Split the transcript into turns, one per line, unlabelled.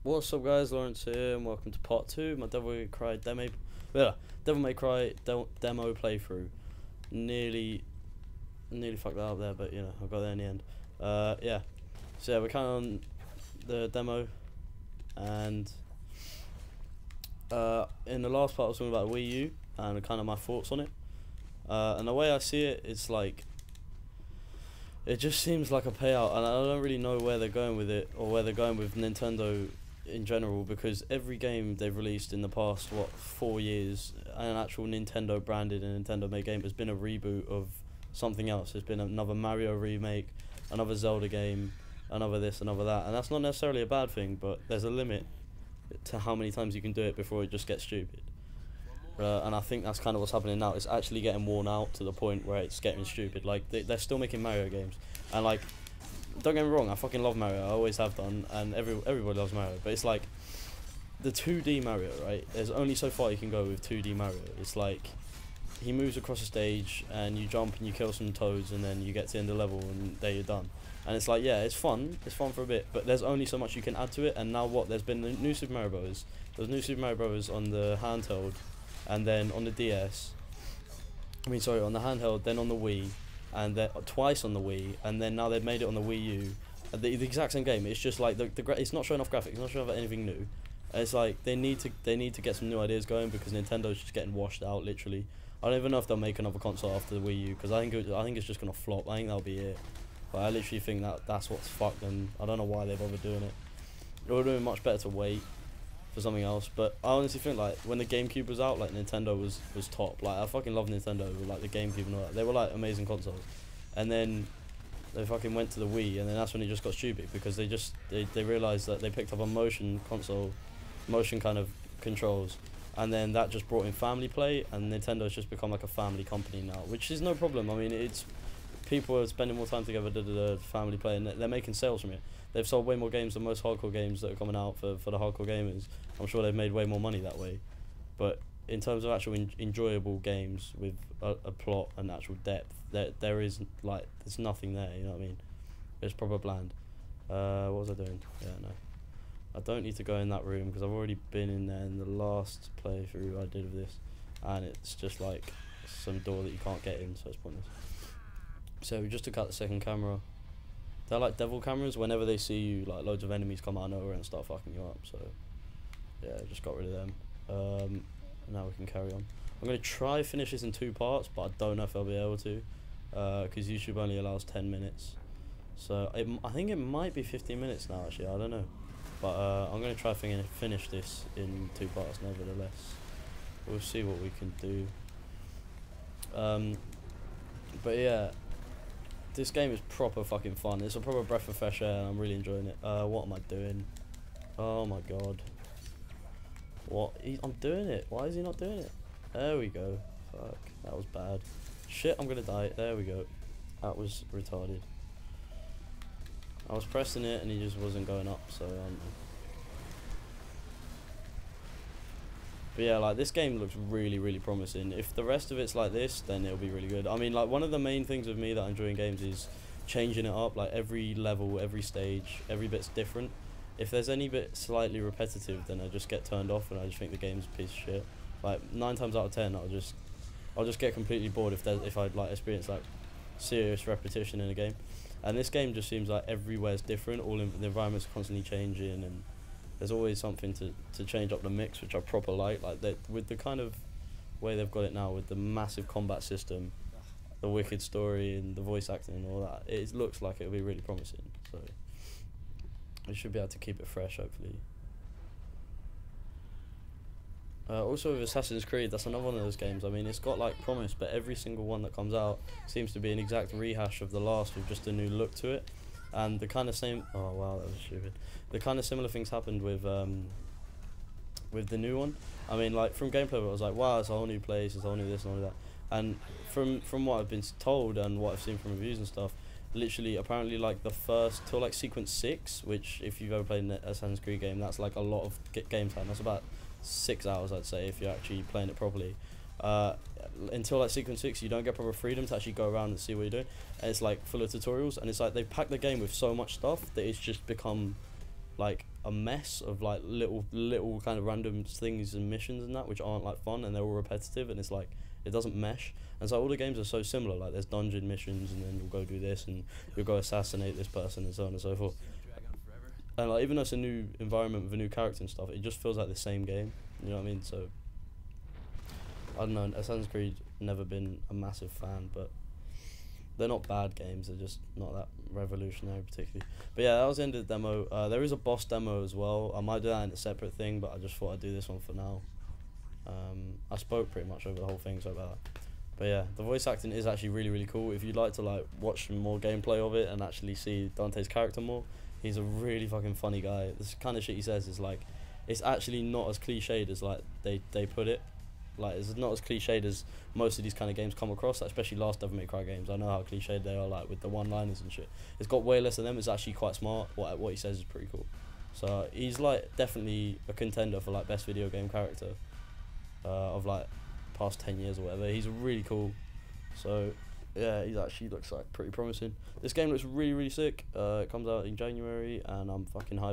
What's up, guys? Lawrence here, and welcome to part two. My Devil May Cry demo playthrough. Nearly, nearly fucked that up there, but you know I got there in the end. Yeah. So yeah, we're kind of on the demo, and in the last part I was talking about the Wii U and kind of my thoughts on it. And the way I see it, it's like it just seems like a payout, and I don't really know where they're going with it or where they're going with Nintendo in general, because every game they've released in the past 4 years, an actual Nintendo branded and Nintendo made game, has been a reboot of something else. There's been another Mario remake, another Zelda game, another this, another that, and that's not necessarily a bad thing, but there's a limit to how many times you can do it before it just gets stupid. And I think that's kind of what's happening now. It's actually getting worn out to the point where it's getting stupid. Like they're still making Mario games, and like, don't get me wrong, I fucking love Mario. I always have done, and everybody loves Mario. But it's like the 2D Mario, right? There's only so far you can go with 2D Mario. It's like he moves across a stage, and you jump and you kill some toads, and then you get to the end of the level, and there you're done. And it's like, yeah, it's fun for a bit, but there's only so much you can add to it. And now what? There's been the new Super Mario Bros. There's new Super Mario Bros. On the handheld, and then on the DS. On the handheld, then on the Wii, and then twice on the Wii, and then now they've made it on the Wii U. The exact same game. It's just like it's not showing off graphics. It's not showing off anything new. And it's like they need to get some new ideas going, because Nintendo's just getting washed out literally. I don't even know if they'll make another console after the Wii U, because I think it's just gonna flop. I think that'll be it. But I literally think that's what's fucked them. I don't know why they bother doing it. It would have been much better to wait for something else. But I honestly think, like, when the GameCube was out, like, Nintendo was top. Like, I fucking love Nintendo with, like, the GameCube and all that. They were like amazing consoles. And then they fucking went to the Wii, and then that's when it just got stupid, because they realized that they picked up a motion console, motion kind of controls, and then that just brought in family play, and Nintendo's just become like a family company now, which is no problem. I mean, it's people are spending more time together, family play, and they're making sales from it. They've sold way more games than most hardcore games that are coming out for the hardcore gamers. I'm sure they've made way more money that way. But in terms of actual enjoyable games with a plot and actual depth, there is, like, there's nothing there, you know what I mean? It's proper bland. What was I doing? Yeah, no. I don't need to go in that room, because I've already been in there in the last playthrough I did of this. And it's just like some door that you can't get in, so it's pointless. So we just took out the second camera. They're like devil cameras. Whenever they see you, like, loads of enemies come out of nowhere and start fucking you up. So yeah, just got rid of them. Now we can carry on. I'm gonna try finish this in 2 parts, but I don't know if I'll be able to, because YouTube only allows 10 minutes. So I think it might be 15 minutes now. Actually, I don't know. But I'm gonna try finish this in 2 parts. Nevertheless, we'll see what we can do. But yeah. This game is proper fucking fun. It's a proper breath of fresh air, and I'm really enjoying it. What am I doing? Oh my god. What? I'm doing it. Why is he not doing it? There we go. Fuck. That was bad. Shit, I'm gonna die. There we go. That was retarded. I was pressing it and he just wasn't going up, so But yeah, like, this game looks really, really promising. If the rest of it's like this, then it'll be really good. I mean, like, one of the main things with me that I enjoy in games is changing it up. Like, every level, every stage, every bit's different. If there's any bit slightly repetitive, then I just get turned off, and I just think the game's a piece of shit. Like, 9 times out of 10, I'll just get completely bored if I like experience like serious repetition in a game. And this game just seems like everywhere's different. The environment's constantly changing, and there's always something to change up the mix, which I proper like. Like, with the kind of way they've got it now, with the massive combat system, the wicked story, and the voice acting and all that, it looks like it'll be really promising. So we should be able to keep it fresh, hopefully. Also with Assassin's Creed, that's another one of those games. I mean, it's got, like, promise, but every single one that comes out seems to be an exact rehash of the last, with just a new look to it. And the kind of same, oh wow, that was stupid. The kind of similar things happened with the new one. I mean, like, from gameplay, I was like, wow, it's a whole new place, it's a whole new this and all that. And from what I've been told and what I've seen from reviews and stuff, literally, apparently, like, the first till like sequence 6, which, if you've ever played an Assassin's Creed game, that's like a lot of game time. That's about 6 hours, I'd say, if you're actually playing it properly. Until like sequence 6, you don't get proper freedom to actually go around and see what you're doing, and it's like full of tutorials, and it's like they pack the game with so much stuff that it's just become like a mess of like little kind of random things and missions and that which aren't like fun, and they're all repetitive, and it's like it doesn't mesh. And so all the games are so similar. Like there's dungeon missions, and then you'll go do this, and you'll go assassinate this person, and so on and so forth. And like even though it's a new environment with a new character and stuff, it just feels like the same game. You know what I mean? So I don't know. Assassin's Creed never been a massive fan, but they're not bad games. They're just not that revolutionary particularly. But yeah, that was the end of the demo. There is a boss demo as well. I might do that in a separate thing, but I just thought I'd do this one for now. I spoke pretty much over the whole thing, so about that. But yeah, the voice acting is actually really cool. If you'd like to like watch more gameplay of it and actually see Dante's character more, he's a really fucking funny guy. This kind of shit he says is like, it's actually not as cliched as like they put it. Like it's not as cliched as most of these kind of games come across, like, especially last Devil May Cry games. I know how cliched they are, like with the one-liners and shit. It's got way less of them. It's actually quite smart. What he says is pretty cool. So he's like definitely a contender for like best video game character of like past 10 years or whatever. He's really cool. So yeah, he actually looks like pretty promising. This game looks really sick. It comes out in January, and I'm fucking hyped.